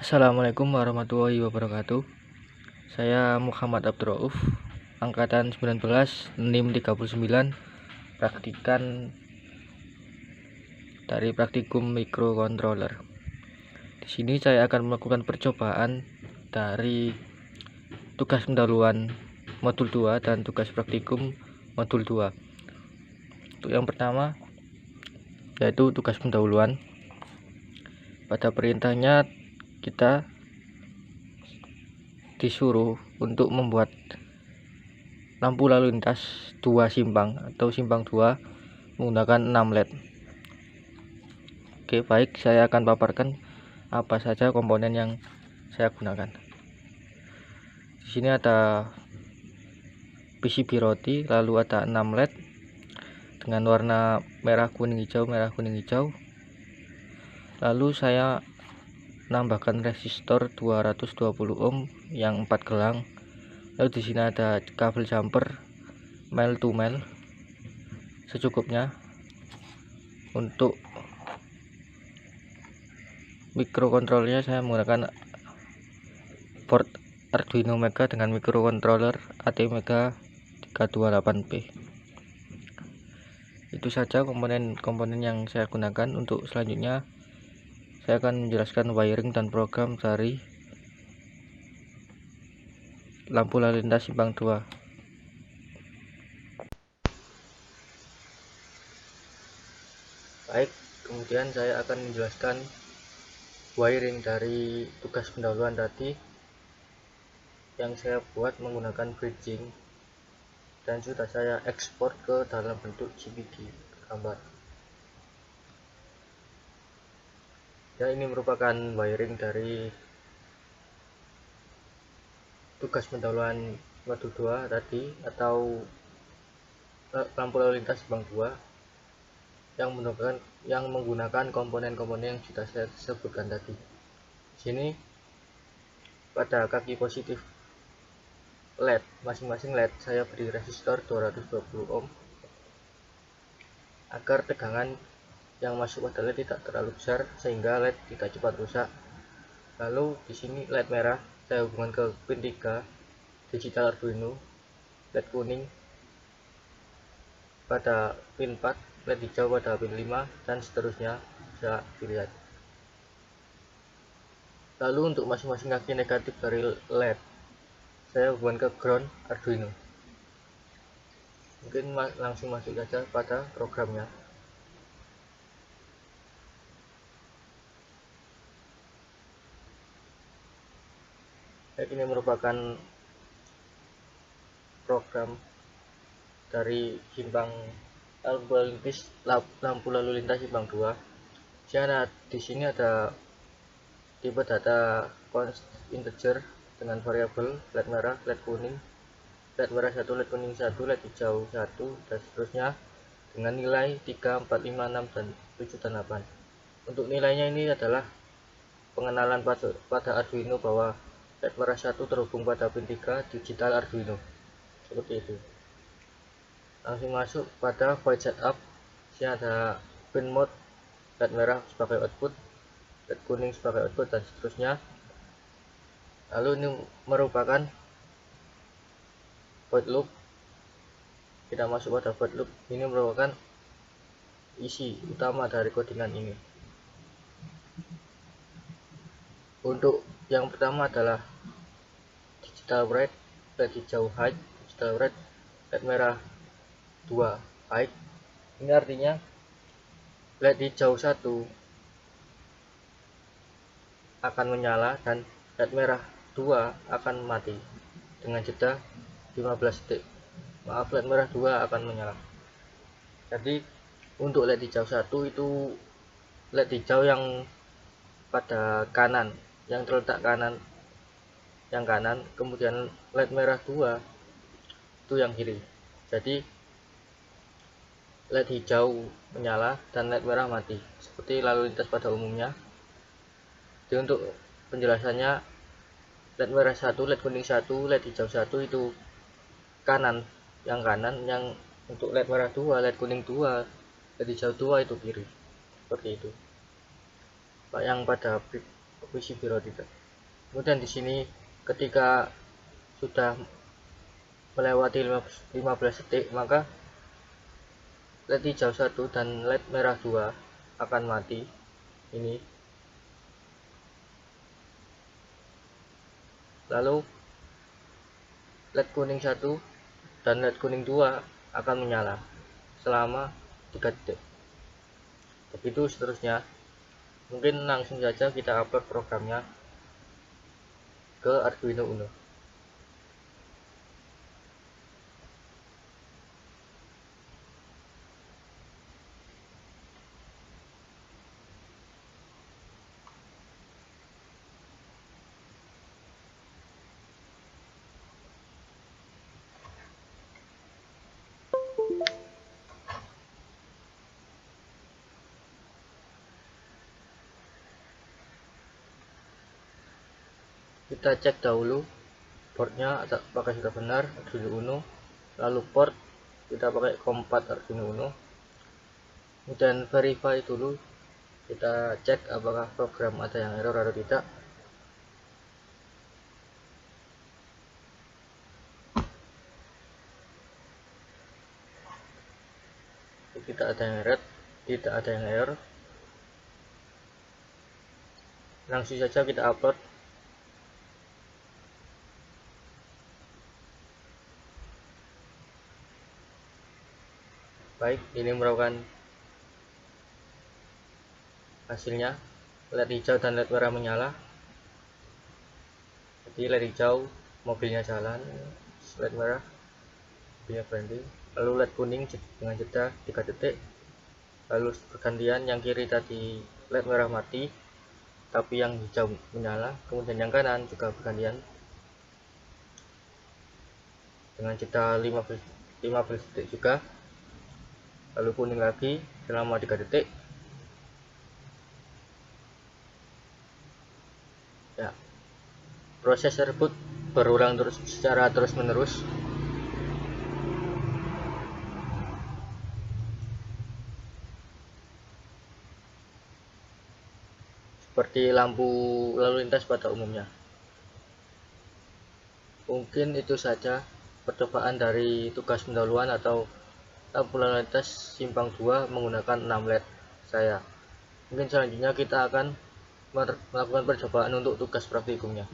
Assalamualaikum warahmatullahi wabarakatuh. Saya Muhammad Abdurrauf, angkatan 19, NIM 39, praktikan dari praktikum microcontroller. Di sini saya akan melakukan percobaan dari tugas pendahuluan modul 2 dan tugas praktikum modul 2. Untuk yang pertama yaitu tugas pendahuluan. Pada perintahnya kita disuruh untuk membuat lampu lalu lintas 2 simpang atau simpang 2 menggunakan 6 LED. Oke, baik, saya akan paparkan apa saja komponen yang saya gunakan. Di sini ada PCB roti, lalu ada 6 LED dengan warna merah kuning hijau, merah kuning hijau. Lalu saya menambahkan resistor 220 ohm yang 4 gelang. Lalu di sini ada kabel jumper male to male secukupnya. Untuk mikrokontrolnya saya menggunakan board Arduino Mega dengan mikrocontroller ATmega 328P. Itu saja komponen-komponen yang saya gunakan. Untuk selanjutnya saya akan menjelaskan wiring dan program dari lampu lalu lintas simpang 2. Baik, kemudian saya akan menjelaskan wiring dari tugas pendahuluan tadi yang saya buat menggunakan bridging dan sudah saya ekspor ke dalam bentuk JPG gambar. Ya, ini merupakan wiring dari tugas pendahuluan modul 2 tadi, atau lampu lalu lintas simpang 2 yang menggunakan komponen-komponen yang sudah saya sebutkan tadi. Di sini pada kaki positif LED, masing-masing LED saya beri resistor 220 ohm agar tegangan yang masuk pada LED tidak terlalu besar sehingga LED tidak cepat rusak. Lalu di sini LED merah saya hubungkan ke pin 3 digital Arduino, LED kuning pada pin 4, LED hijau pada pin 5, dan seterusnya bisa dilihat. Lalu untuk masing-masing kaki negatif dari LED saya hubungkan ke ground Arduino. Mungkin langsung masuk saja pada programnya. Ini merupakan program dari simpang lampu lalu lintas simpang 2. Di sini ada tipe data const integer dengan variabel LED merah, LED kuning, LED merah 1, LED kuning 1, LED hijau 1, dan seterusnya dengan nilai 3, 4, 5, 6, dan 7, dan 8. Untuk nilainya ini adalah pengenalan pada Arduino bahwa LED merah 1 terhubung pada pin 3 digital Arduino. Seperti itu. Langsung masuk pada void setup. Sini ada pin mode, LED merah sebagai output, LED kuning sebagai output, dan seterusnya. Lalu ini merupakan void loop. Kita masuk pada void loop. Ini merupakan isi utama dari codingan ini. Untuk yang pertama adalah digital red, LED hijau high, digital red, LED merah 2 high. Ini artinya LED hijau 1 akan menyala dan LED merah 2 akan mati dengan jeda 15 detik. Maaf, LED merah 2 akan menyala. Jadi untuk LED hijau 1 itu LED hijau yang pada kanan, yang terletak kanan, kemudian LED merah 2 itu yang kiri. Jadi LED hijau menyala dan LED merah mati, seperti lalu lintas pada umumnya. Jadi untuk penjelasannya, LED merah 1, LED kuning 1, LED hijau 1 itu kanan, yang untuk LED merah 2, LED kuning 2, LED hijau 2 itu kiri. Seperti itu. Yang pada PCB tidak. Kemudian di sini ketika sudah melewati 15 detik, maka LED hijau 1 dan LED merah 2 akan mati. Ini. Lalu LED kuning 1 dan LED kuning 2 akan menyala selama 3 detik. Begitu seterusnya. Mungkin langsung saja kita upload programnya ke Arduino Uno. Kita cek dahulu portnya apakah sudah benar Arduino Uno, lalu port kita pakai COM4 Arduino Uno, kemudian verify dulu, kita cek apakah program ada yang error atau tidak. Tidak ada yang error, tidak ada yang error. Langsung saja kita upload. Baik, ini merupakan hasilnya. LED hijau dan LED merah menyala. Jadi LED hijau mobilnya jalan, LED merah mobilnya berhenti. Lalu LED kuning dengan jeda 3 detik. Lalu pergantian, yang kiri tadi LED merah mati tapi yang hijau menyala, kemudian yang kanan juga pergantian dengan jeda 15 detik juga. Lalu kuning lagi selama 3 detik. Ya, proses tersebut berulang terus secara terus menerus. Seperti lampu lalu lintas pada umumnya. Mungkin itu saja percobaan dari tugas pendahuluan atau lampu lalu lintas simpang 2 menggunakan 6 LED saya. Mungkin selanjutnya kita akan melakukan percobaan untuk tugas praktikumnya.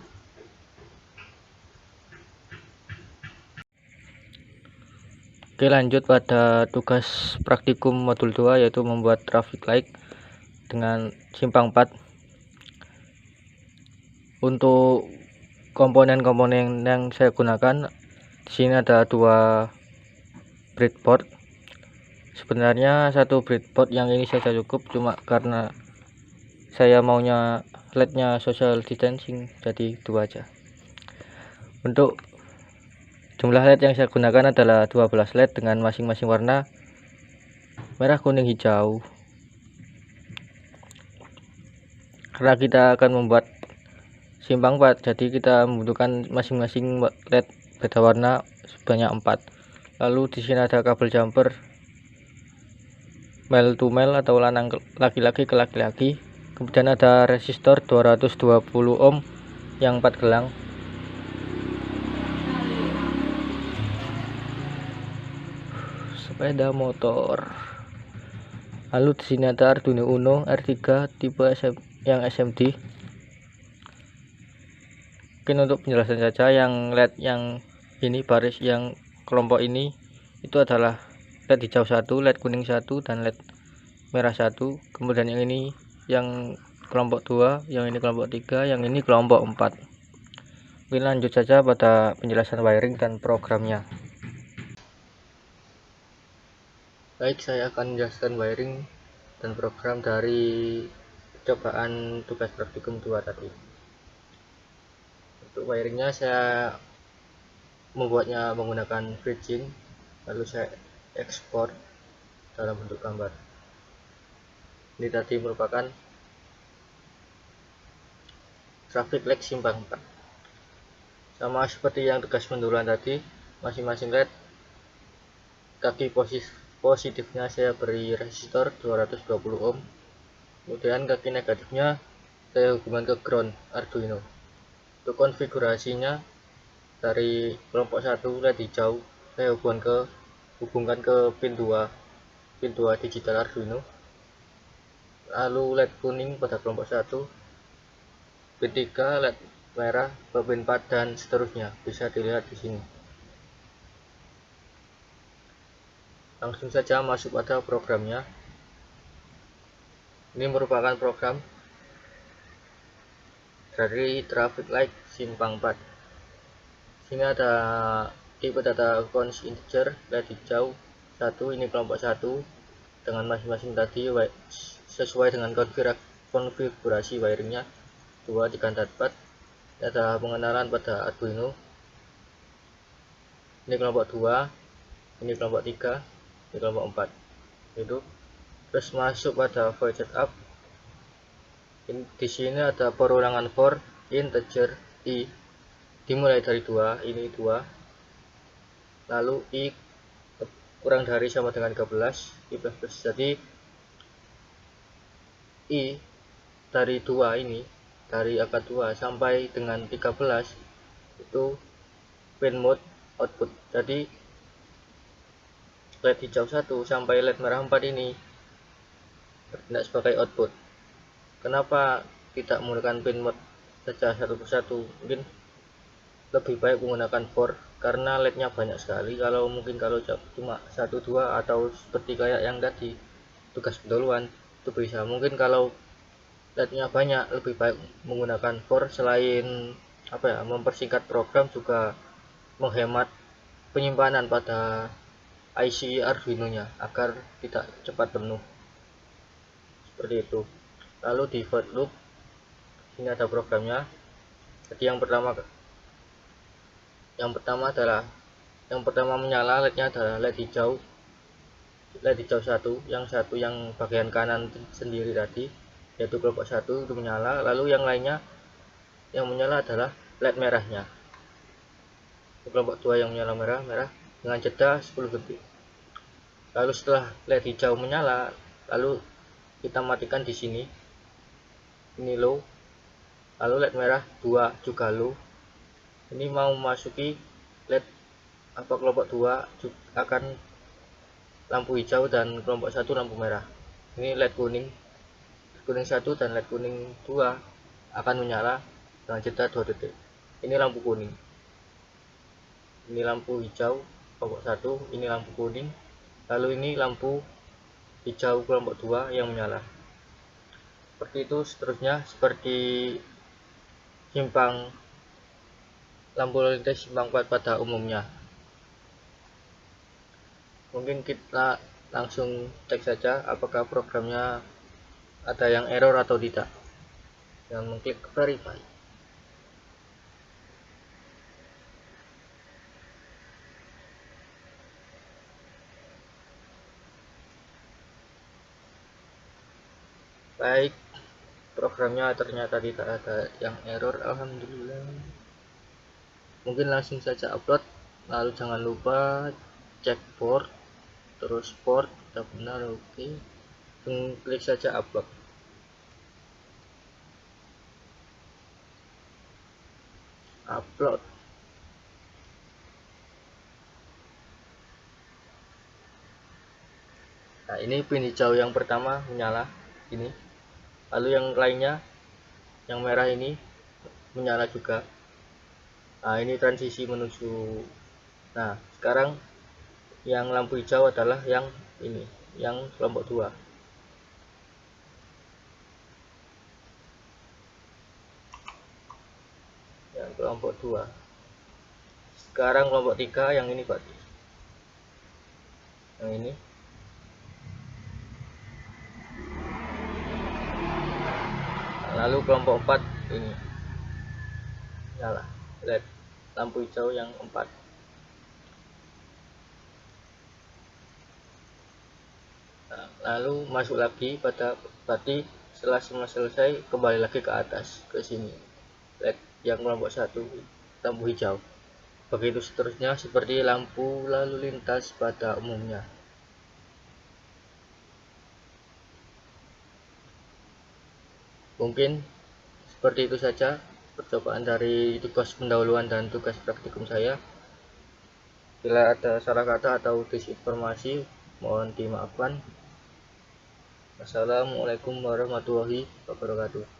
Oke, lanjut pada tugas praktikum modul 2, yaitu membuat traffic light dengan simpang 4. Untuk komponen-komponen yang saya gunakan di sini ada 2 breadboard. Sebenarnya satu breadboard yang ini saja cukup, cuma karena saya maunya LED-nya social distancing, jadi 2 aja. Untuk jumlah LED yang saya gunakan adalah 12 LED dengan masing-masing warna merah, kuning, hijau. Karena kita akan membuat simpang 4, jadi kita membutuhkan masing-masing LED beda warna sebanyak 4. Lalu di sini ada kabel jumper male to male atau lanang laki-laki ke laki-laki. Kemudian ada resistor 220 ohm yang 4 gelang. Sepeda motor. Lalu di sini ada Arduino Uno R3 tipe yang SMD. Mungkin untuk penjelasan saja, yang LED yang ini baris yang kelompok ini itu adalah LED hijau 1, LED kuning 1 dan LED merah 1. Kemudian yang ini yang kelompok 2, yang ini kelompok 3, yang ini kelompok 4. Mungkin lanjut saja pada penjelasan wiring dan programnya. Baik, saya akan menjelaskan wiring dan program dari percobaan tugas praktikum 2 tadi. Untuk wiringnya saya membuatnya menggunakan bridging, lalu saya ekspor dalam bentuk gambar. Ini tadi merupakan traffic light simpang 4. Sama seperti yang tugas pendahuluan tadi, masing-masing LED kaki positifnya saya beri resistor 220 ohm, kemudian kaki negatifnya saya hubungkan ke ground Arduino. Untuk konfigurasinya, dari kelompok 1 LED hijau saya hubungkan ke pin 2 digital Arduino, lalu LED kuning pada kelompok 1, pin 3 LED merah ke pin 4, dan seterusnya. Bisa dilihat di sini. Langsung saja masuk pada programnya. Ini merupakan program dari traffic light simpang 4. Sini ada tipe data cons integer LED hijau 1, ini kelompok 1 dengan masing-masing tadi sesuai dengan konfigurasi wiringnya. 2 3 4. Ini ada pengenalan pada Arduino. Ini kelompok 2, ini kelompok 3, ini kelompok 4. Itu terus masuk pada void setup. Di sini ada perulangan for integer i dimulai dari 2, ini 2, lalu i kurang dari sama dengan 13, i plus plus. Jadi i dari 2 ini, dari angka 2 sampai dengan 13 itu pin mode output. Jadi LED hijau 1 sampai LED merah 4 ini tidak sebagai output. Kenapa tidak menggunakan pin mode saja satu persatu? Mungkin lebih baik menggunakan for, karena LED-nya banyak sekali. Kalau cuma 1 2 atau seperti kayak yang tadi tugas pendahuluan itu bisa. Mungkin kalau LED-nya banyak, lebih baik menggunakan for. Selain mempersingkat program, juga menghemat penyimpanan pada IC Arduino nya agar tidak cepat penuh, seperti itu. Lalu di for loop ini ada programnya. Jadi yang pertama menyala LED-nya adalah LED hijau 1, yang bagian kanan sendiri tadi, yaitu kelompok 1 itu menyala. Lalu yang lainnya yang menyala adalah LED merahnya. Kelompok 2 yang menyala merah dengan jeda 10 detik. Lalu setelah LED hijau menyala, lalu kita matikan di sini, ini low. Lalu LED merah 2 juga low. Ini mau memasuki LED kelompok 2 akan lampu hijau, dan kelompok 1 lampu merah. Ini LED kuning 1 dan LED kuning 2 akan menyala dengan jeda 2 detik. Ini lampu kuning, ini lampu hijau kelompok 1, ini lampu kuning, lalu ini lampu hijau kelompok 2 yang menyala. Seperti itu seterusnya, seperti lampu lalu lintas simpang 4 pada umumnya. Mungkin kita langsung cek saja apakah programnya ada yang error atau tidak dengan mengklik verify. Baik, programnya ternyata tidak ada yang error, alhamdulillah. Mungkin langsung saja upload. Lalu jangan lupa cek port, terus port sudah benar, oke. Klik saja upload. Nah, ini pin hijau yang pertama menyala ini, lalu yang lainnya yang merah ini menyala juga. Nah, ini transisi menuju. Nah, sekarang yang lampu hijau adalah yang ini, yang kelompok 2. Yang kelompok 2. Sekarang kelompok 3 yang ini, Pak. Yang ini. Lalu kelompok 4 ini nyala LED lampu hijau yang 4. Nah, lalu masuk lagi berarti setelah semua selesai, kembali lagi ke atas, ke sini, LED yang kelompok 1 lampu hijau. Begitu seterusnya seperti lampu lalu lintas pada umumnya. Mungkin seperti itu saja percobaan dari tugas pendahuluan dan tugas praktikum saya. Bila ada salah kata atau disinformasi mohon dimaafkan. Assalamualaikum warahmatullahi wabarakatuh.